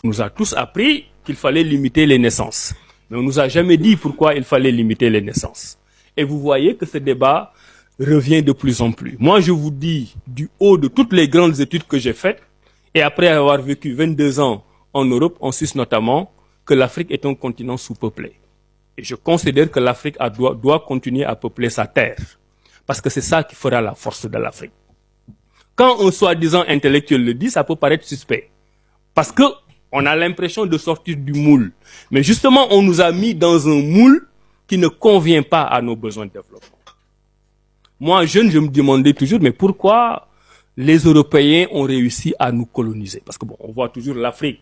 On nous a tous appris qu'il fallait limiter les naissances. Mais on ne nous a jamais dit pourquoi il fallait limiter les naissances. Et vous voyez que ce débat revient de plus en plus. Moi, je vous dis, du haut de toutes les grandes études que j'ai faites, et après avoir vécu 22 ans en Europe, en Suisse notamment, que l'Afrique est un continent sous-peuplé. Et je considère que l'Afrique doit continuer à peupler sa terre. Parce que c'est ça qui fera la force de l'Afrique. Quand un soi-disant intellectuel le dit, ça peut paraître suspect. Parce que on a l'impression de sortir du moule. Mais justement, on nous a mis dans un moule qui ne convient pas à nos besoins de développement. Moi, jeune, je me demandais toujours, mais pourquoi les Européens ont réussi à nous coloniser? Parce que bon, on voit toujours l'Afrique.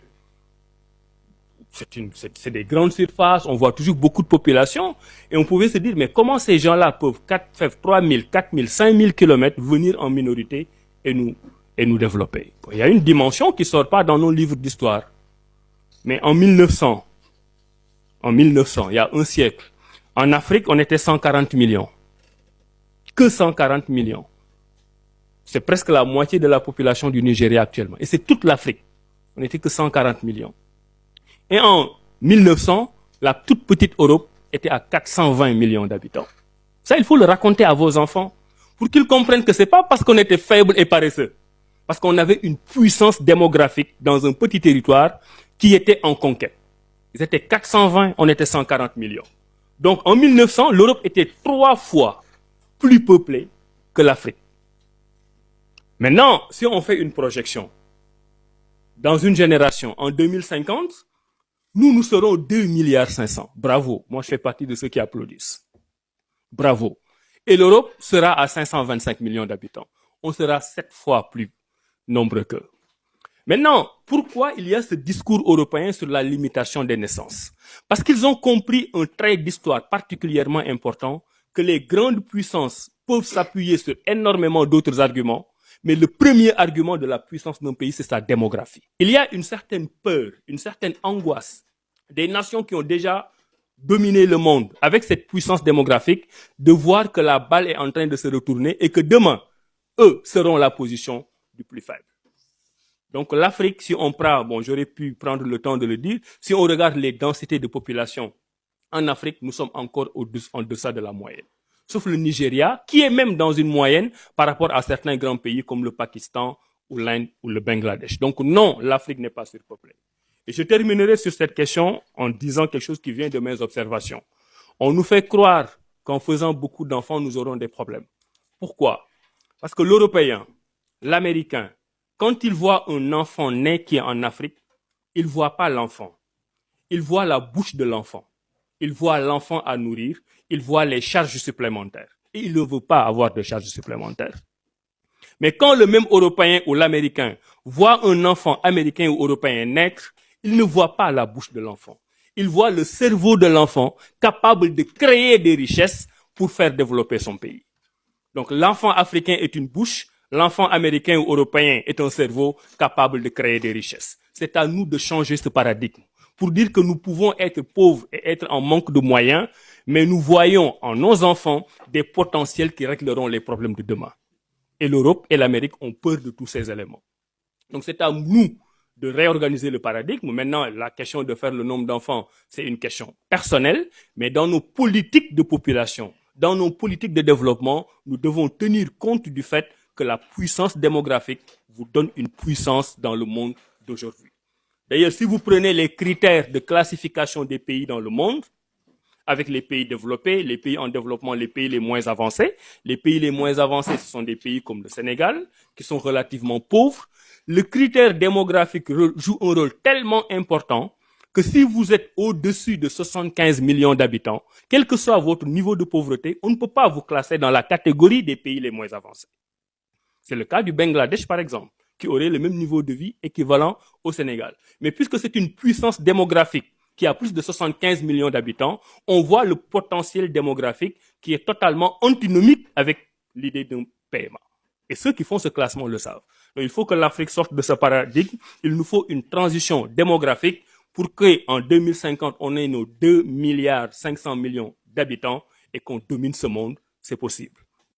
C'est des grandes surfaces, on voit toujours beaucoup de population. Et on pouvait se dire, mais comment ces gens-là peuvent faire 3000, 4000, 5000 kilomètres venir en minorité et nous développer? Il y a une dimension qui ne sort pas dans nos livres d'histoire. Mais en 1900, il y a un siècle, en Afrique, on était 140 millions. Que 140 millions. C'est presque la moitié de la population du Nigeria actuellement. Et c'est toute l'Afrique. On n'était que 140 millions. Et en 1900, la toute petite Europe était à 420 millions d'habitants. Ça, il faut le raconter à vos enfants pour qu'ils comprennent que ce n'est pas parce qu'on était faible et paresseux. Parce qu'on avait une puissance démographique dans un petit territoire qui était en conquête. Ils étaient 420, on était 140 millions. Donc en 1900, l'Europe était 3 fois plus peuplée que l'Afrique. Maintenant, si on fait une projection, dans une génération, en 2050, nous serons 2,5 milliards. Bravo, moi je fais partie de ceux qui applaudissent. Bravo. Et l'Europe sera à 525 millions d'habitants. On sera 7 fois plus nombreux qu'eux. Maintenant, pourquoi il y a ce discours européen sur la limitation des naissances? Parce qu'ils ont compris un trait d'histoire particulièrement important, que les grandes puissances peuvent s'appuyer sur énormément d'autres arguments, mais le premier argument de la puissance d'un pays, c'est sa démographie. Il y a une certaine peur, une certaine angoisse des nations qui ont déjà dominé le monde avec cette puissance démographique, de voir que la balle est en train de se retourner et que demain, eux seront la position du plus faible. Donc l'Afrique, si on prend, bon, j'aurais pu prendre le temps de le dire, si on regarde les densités de population en Afrique, nous sommes encore en deçà de la moyenne. Sauf le Nigeria, qui est même dans une moyenne par rapport à certains grands pays comme le Pakistan ou l'Inde ou le Bangladesh. Donc non, l'Afrique n'est pas surpeuplée. Et je terminerai sur cette question en disant quelque chose qui vient de mes observations. On nous fait croire qu'en faisant beaucoup d'enfants, nous aurons des problèmes. Pourquoi? Parce que l'Européen, l'Américain, quand il voit un enfant né qui est en Afrique, il ne voit pas l'enfant. Il voit la bouche de l'enfant. Il voit l'enfant à nourrir. Il voit les charges supplémentaires. Et il ne veut pas avoir de charges supplémentaires. Mais quand le même Européen ou l'Américain voit un enfant américain ou européen naître, il ne voit pas la bouche de l'enfant. Il voit le cerveau de l'enfant capable de créer des richesses pour faire développer son pays. Donc l'enfant africain est une bouche, l'enfant américain ou européen est un cerveau capable de créer des richesses. C'est à nous de changer ce paradigme pour dire que nous pouvons être pauvres et être en manque de moyens, mais nous voyons en nos enfants des potentiels qui régleront les problèmes de demain. Et l'Europe et l'Amérique ont peur de tous ces éléments. Donc c'est à nous de réorganiser le paradigme. Maintenant, la question de faire le nombre d'enfants, c'est une question personnelle, mais dans nos politiques de population, dans nos politiques de développement, nous devons tenir compte du fait que la puissance démographique vous donne une puissance dans le monde d'aujourd'hui. D'ailleurs, si vous prenez les critères de classification des pays dans le monde, avec les pays développés, les pays en développement, les pays les moins avancés. Les pays les moins avancés, ce sont des pays comme le Sénégal, qui sont relativement pauvres. Le critère démographique joue un rôle tellement important que si vous êtes au-dessus de 75 millions d'habitants, quel que soit votre niveau de pauvreté, on ne peut pas vous classer dans la catégorie des pays les moins avancés. C'est le cas du Bangladesh, par exemple, qui aurait le même niveau de vie équivalent au Sénégal. Mais puisque c'est une puissance démographique qui a plus de 75 millions d'habitants, on voit le potentiel démographique qui est totalement antinomique avec l'idée d'un PMA. Et ceux qui font ce classement le savent. Donc il faut que l'Afrique sorte de ce paradigme. Il nous faut une transition démographique pour qu'en 2050, on ait nos 2,5 milliards d'habitants et qu'on domine ce monde. C'est possible.